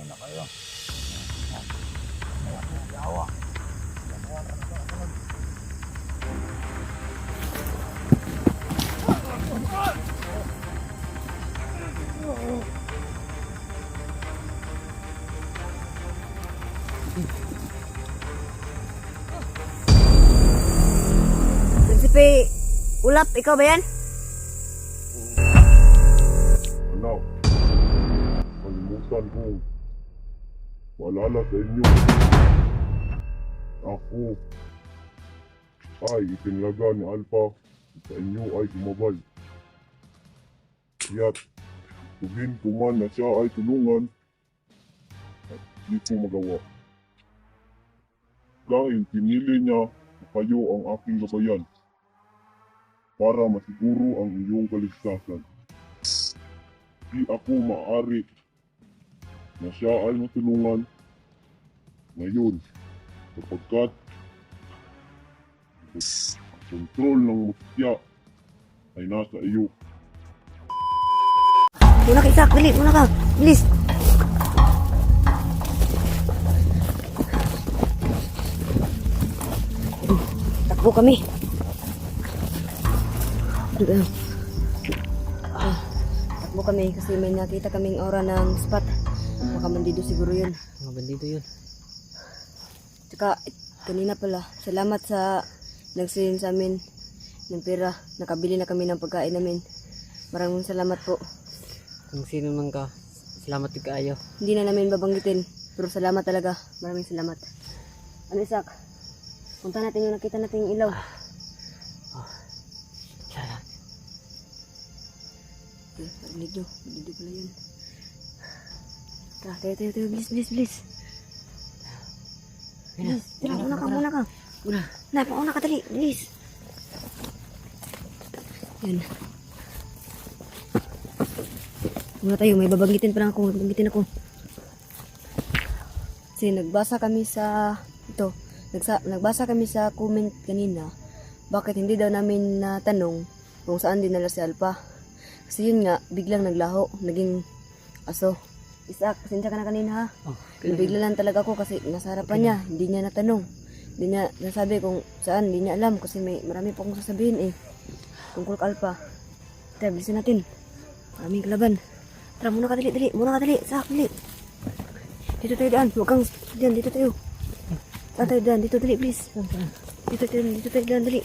na kayo. Kaya po yawa. Prinsipe Ulap, ikaw ba yan? Anak, kalimutan ko. Maalala sa inyo. Ako ay itinlaga ni Alpha. Sa inyo ay tumabay. Kaya't sabihin ko man na siya ay tulungan at di ko magawa. Dahil pinili niya na kayo ang aking gabayan para masiguro ang iyong kaligtasan. Di ako maaari na siya ay matulungan ngayon sapagkat ang kontrol ng mutya ay nasa iyo. Muna ka, Isak, dali, muna ka. Bilis. Takbo kami. Takbo kami kasi may nakita kaming aura ng spot. Baka bandido siguro yun. Mga bandido yun. Tsaka, kanina pala, salamat sa nagsilin sa amin ng pera. Nakabili na kami ng pagkain namin. Maraming salamat po. Kung sino man ka, salamat yung kaayo. Hindi na namin babanggitin. Pero salamat talaga. Maraming salamat. Ano, Isak? Punta natin yung nakita natin yung ilaw. Salamat. Okay, bandido. Bandido pala yun. Tara, tayo. Bilis. Bilis, tara, muna ka. Pauna ka, dali. Bilis. Yan. Muna tayo, may babanggitin pa lang ako. Babanggitin ako. Kasi nagbasa kami sa comment kanina. Bakit hindi daw namin natanong kung saan dinala si Alpha. Kasi yun nga, biglang naglaho. Naging aso. Isak, pasensya ka na kanina ha. Nabigla lang talaga ako kasi nasa harapan niya. Hindi niya natanong. Hindi niya nasabi kung saan. Hindi niya alam kasi marami pa akong sasabihin eh. Tungkol kay Alpha. Tara, bilisan natin. Maraming kalaban. Tara, muna ka dali. Sak, dali. Dito tayo daan. Huwag kang dyan. Dito tayo. Saan tayo daan? Dito dali, please. Dito tayo daan, dali.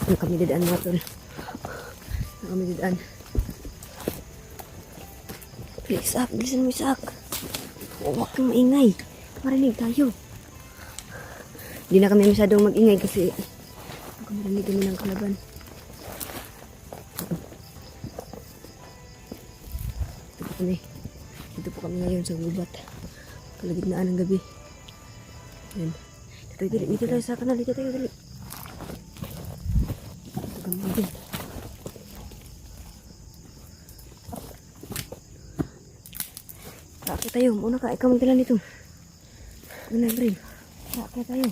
Ano kami dadaan mga tol? Ano kami dadaan? Please, Sak. Bilisan mo, Sak. Huwag kang maingay. Marinig tayo. Hindi na kami masyadong mag-ingay kasi marinig kami ng kalaban. Dito po kami ngayon sa gubat. Kalagitnaan ng gabi. Yan. Dito tayo sa kanal. Dito tayo, dali. Dito kami ngayon. Sakit tayo. Muna ka. Ikaw magdala nito. Ano rin? Sakit tayo.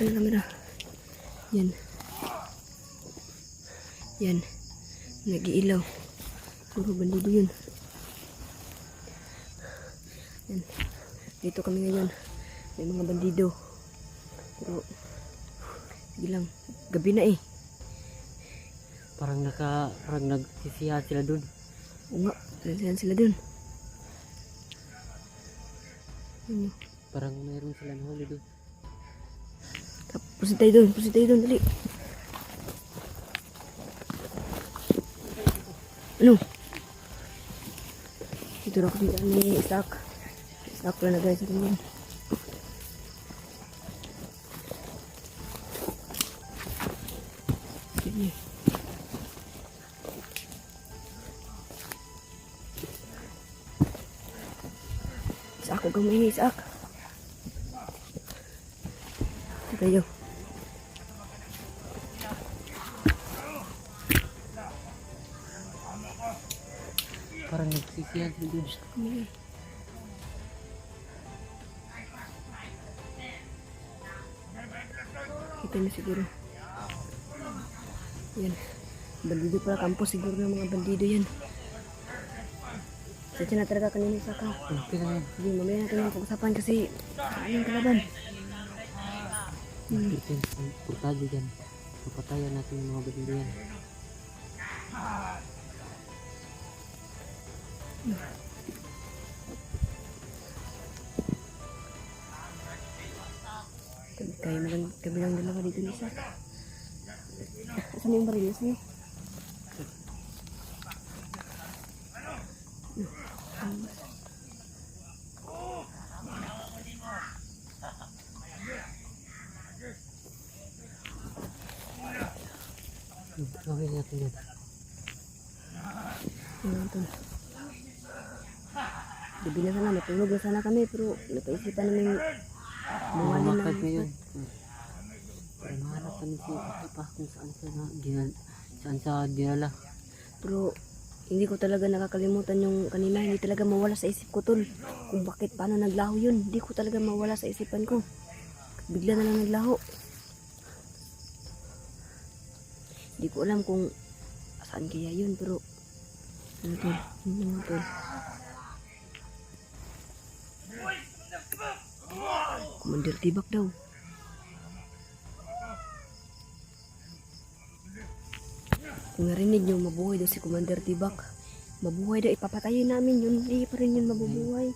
Kamera. Yan. Nag-iilaw. Puro bandido yun. Yan. Dito kami ngayon. May mga bandido. Pero, sige lang. Gabi na eh. Parang nagsisiyahan sila dun. Oo nga. Saan sila dun? Ano? Parang mayroon sila nahuli dun. Pusin tayo dun, dali. Ano? Dito na kami ni Isak. Isak pala na guys. Ito yun. Isak, huwag kang maingay, Isak. Ito tayo. Parang nagsisiyahan sila dun. natin siguro. Yan. Bandido pala, kampo siguro ng mga bandido yan. Sadya na talaga kanina sa ka. Okay lang yan. Hindi, mamaya natin yung pag-usapan kasi anong kalaban. Natin ang portado dyan. Papatayan natin yung mga bandido yan. Kaya naman kami lang dalawa dito ni Sak. Saan yung baril? Saan yun? Gawin natin yan. Ano ito? Gabi na sana, matulog na sana kami pero napaisipan namin buwalin Bumakad ng ngayon. Para mahanap kami si Alpa kung saan sa dinala. Pero hindi ko talaga nakakalimutan yung kanina, hindi talaga mawala sa isip ko tol. Kung bakit, paano naglaho yun, hindi ko talaga mawala sa isipan ko. Bigla na lang naglaho. Hindi ko alam kung saan kaya yun, pero ano tol, yun mga tol. Commander Tibak daw. Kung narinig nyo, mabuhay daw si Commander Tibak. Mabuhay daw, ipapatayin namin yun. Hindi pa rin yun mabubuhay.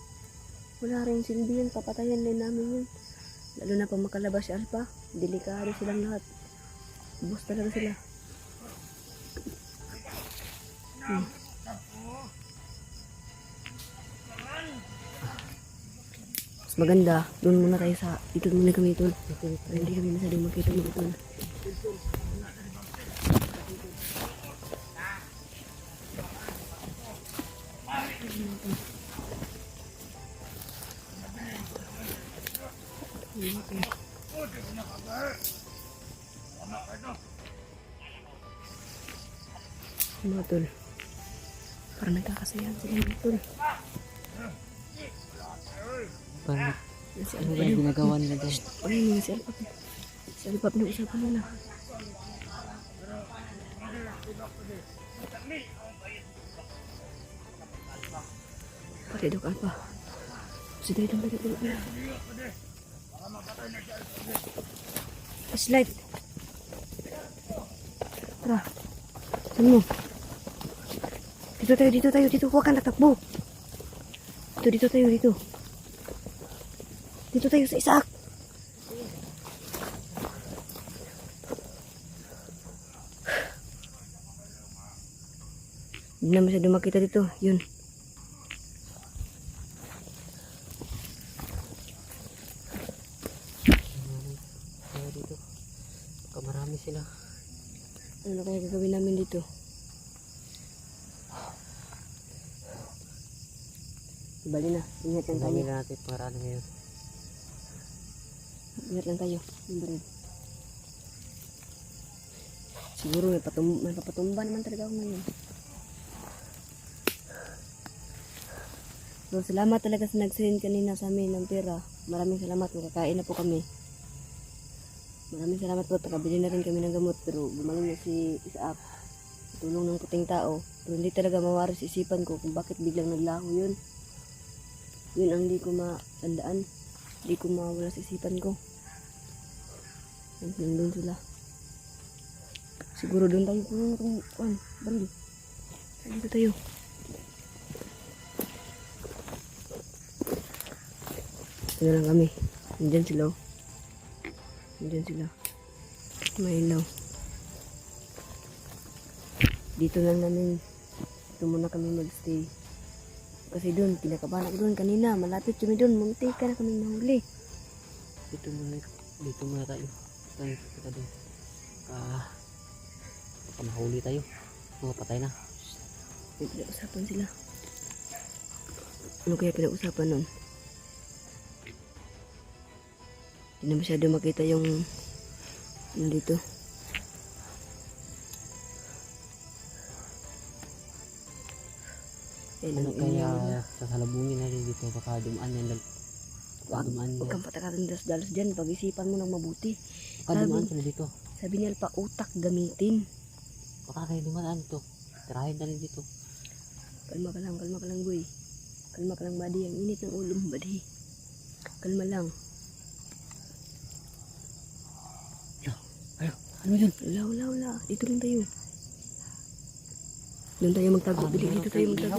Wala rin silbi yun, papatayin din namin yun. Lalo na pag makalabas si Alpha, delikado silang lahat. Ubus talaga sila. Mas maganda, doon muna tayo sa, dito muna kami tol. Para hindi kami masyadong makita mga tol. Mga tol, parang nagkakasayahan sila mga tol. Parang Si ano Alpha yung daw. ginagawa nila dyan. Ano yun si Alpha? Si Alpha pinag-usapan nila. Pati Dok Alpha. Si Dai lang dito. Flashlight. Tara. Saan mo? Dito tayo. Huwag kang tatakbo. Dito tayo. Dito tayo sa Isaac. Hindi na masyado makita dito. Yun. Kaya dito. Baka marami sila. Ano na kaya gagawin namin dito? Bali na. Ingat lang tayo. Dami na natin pangaraan ngayon. Ingat lang tayo. Yung baril. Siguro may papatumba naman talaga ako ngayon. So, salamat talaga sa nag-send kanina sa amin ng pera. Maraming salamat. Makakain na po kami. Maraming salamat po. Nakabili na rin kami ng gamot. Pero gumaling na si Isaac. Tulong ng puting tao. Pero hindi talaga mawaris isipan ko kung bakit biglang naglaho yun. Yun ang hindi ko matandaan. Hindi ko mawala sa isipan ko. Nandun sila. Siguro doon tayo kung baril. Dito tayo. Ito lang kami. Nandyan sila. May ilaw. Dito lang namin. Dito muna kami magstay. Kasi doon, kinakabahan ako doon kanina. Malapit kami doon. Munti ka na kami nahuli. Dito muna tayo. Kita doon. Baka mahuli tayo. Mga patay na. May pinag-usapan sila. Ano kaya pinag-usapan nun? Hindi na masyado makita yung nandito. Ano kaya sasalubungin natin dito? Baka dumaan yan Wag, Dumaan huwag nila. kang patakatan dalos dyan. Pag-isipan mo ng mabuti. Baka dumaan sila dito. Sabi niya pa, utak gamitin. Baka kayo dumaan ito. Tirahin na rin dito. Kalma ka lang, boy. Kalma ka lang, buddy. Ang init ng ulo mo, buddy. Kalma lang. Ayo, ano yun? Wala. Dito lang tayo. Doon tayo magtago. Bili, dito tayo magtago.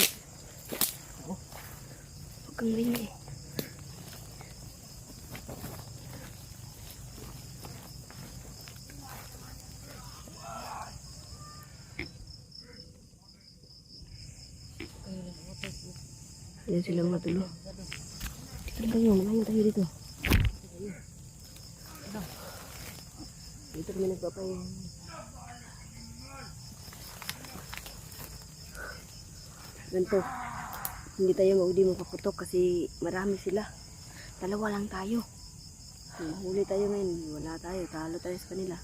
Huwag kang ringi. Ayan sila mga tulo. Dito lang tayo. Magayon tayo dito. Dito kami nagpapay. Ganito. Hindi tayo maudi makaputok kasi marami sila. Dalawa lang tayo. Kung mahuli tayo ngayon, wala tayo. Talo tayo sa kanila.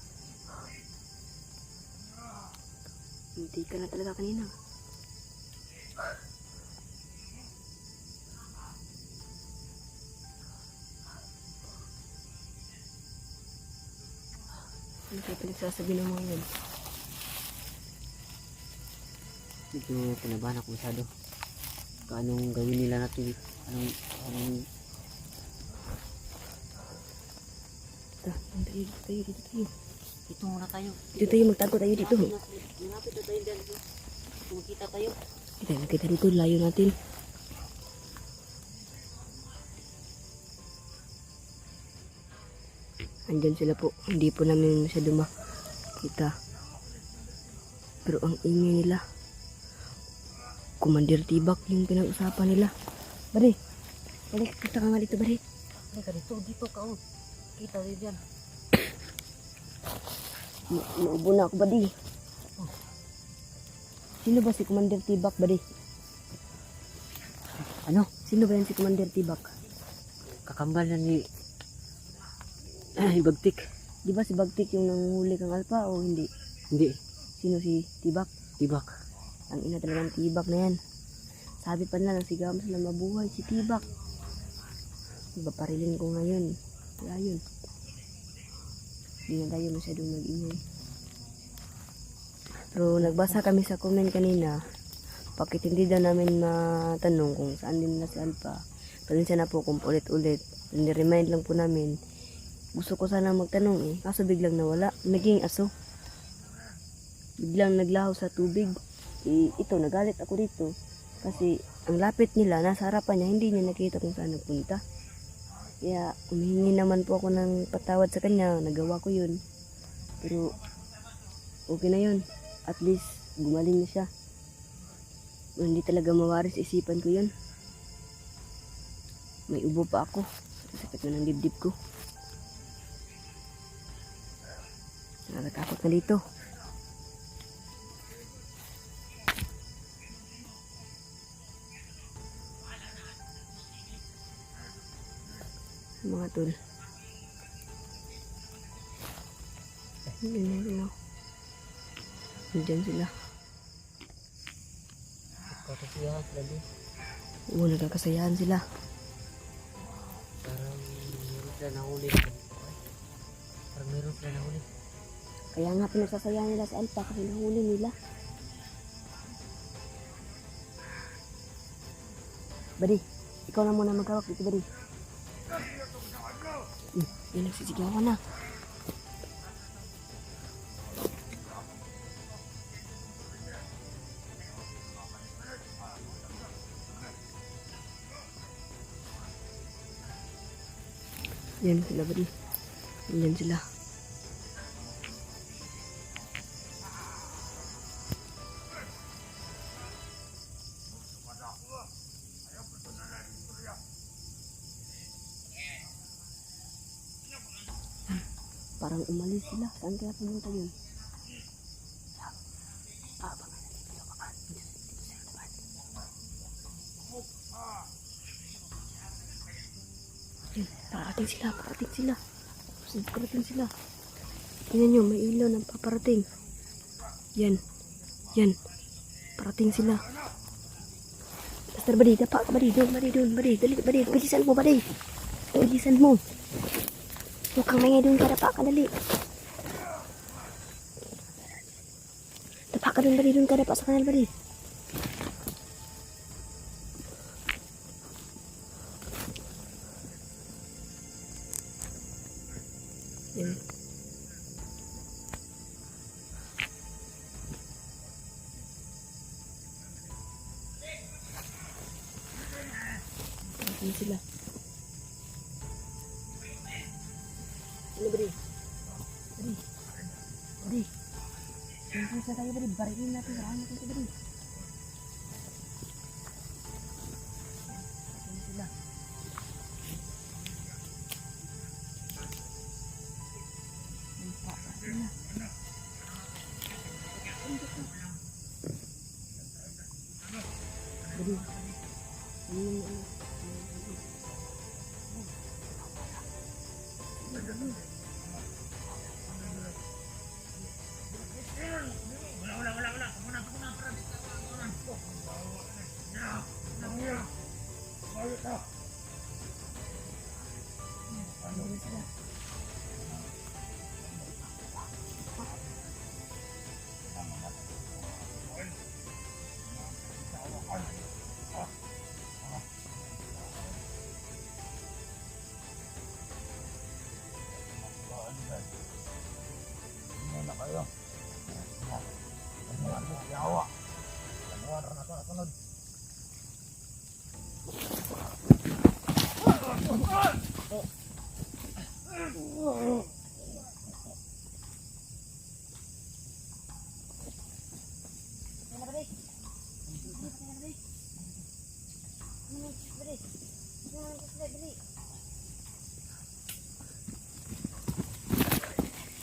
Hindi ka na talaga kanina. Ano kayo pinagsasabi ng mga yan? Medyo pinabahan ako masyado. Anong gawin nila natin? Anong Dito tayo. Dito muna tayo. Dito tayo, magtago tayo dito. Malapit na tayo dyan. Kumikita tayo. Kita dito, layo natin. Andyan sila po. Hindi po namin masyado makita. Pero ang ingay nila. Commander Tibak yung pinag-usapan nila. Bari, balik. Punta ka nga dito, bari. Halika dito ka. Oh. Kita tayo dyan. Naubo na ako, badi. Sino ba si Commander Tibak, badi? Ano? Sino ba yan si Commander Tibak? Kakambal na ni Bagtik. Di ba si Bagtik yung nanghuli kang alpa o hindi? Hindi. Sino si Tibak? Tibak. Ang ina talagang Tibak na yan. Sabi pa nila nasigaw sila mabuhay si Tibak. Ibaparilin ko ngayon. Wala yun. Hindi na tayo masyadong mag-ingay. Pero nagbasa kami sa comment kanina. Bakit hindi daw namin matanong kung saan din na si Alpha. Pasensya na po kung ulit-ulit. Niremind lang po namin. Gusto ko sana magtanong eh. Kaso biglang nawala. Naging aso. Biglang naglaho sa tubig. Ito, nagalit ako dito. Kasi ang lapit nila, nasa harapan niya, hindi niya nakita kung saan nagpunta. Kaya humihingi naman po ako ng patawad sa kanya. Nagawa ko yun. Pero okay na yun. At least gumaling na siya. Hindi talaga mawaris isipan ko yun. May ubo pa ako. Sakit na ng dibdib ko. Nakakatakot na dito. Mga tol. Yun. Diyan sila. Kakasiyahan sila din. Oo, nagkakasayahan sila. Parang meron sila nahuli. Parang meron sila nahuli. Kaya nga pinagsasayahan nila sa Alpha kasi nahuli nila. Badi, ikaw na muna maghawak dito, Badi. Yan, nagsisigawan na. Yan sila, Badi. Yan sila. Parang umalis sila. Saan kaya pumunta yun? Yun, parating sila. Parating sila. Tingnan nyo, may ilaw na paparating. Yan. Parating sila. Basta, Badi, dapat, Badi, doon. Dali, bilisan mo, Badi. Ilisan mo. Huwag kang maingay doon ka. Dapa ka, dali. Dapa ka doon, bali. Doon ka, dapa sa kanal, bali. Yan. Ano sila? Ano ba rin? Bari. Bari. Siyempre sa tayo bari. Bariin natin. Barahan natin ito bari. Ano sila? Bari na. Bari.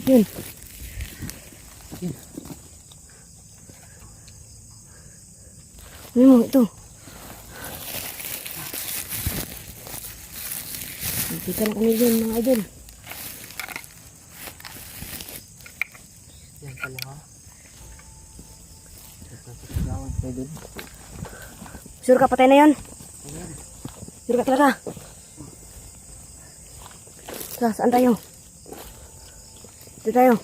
Yun. Ano mo ito? Kita na kami dyan mga idol. Yan pala ha. Nagkakasawad kayo dun. Sure ka patay na yun? Ayan. Sure ka talaga? Saan tayo? Dito tayo.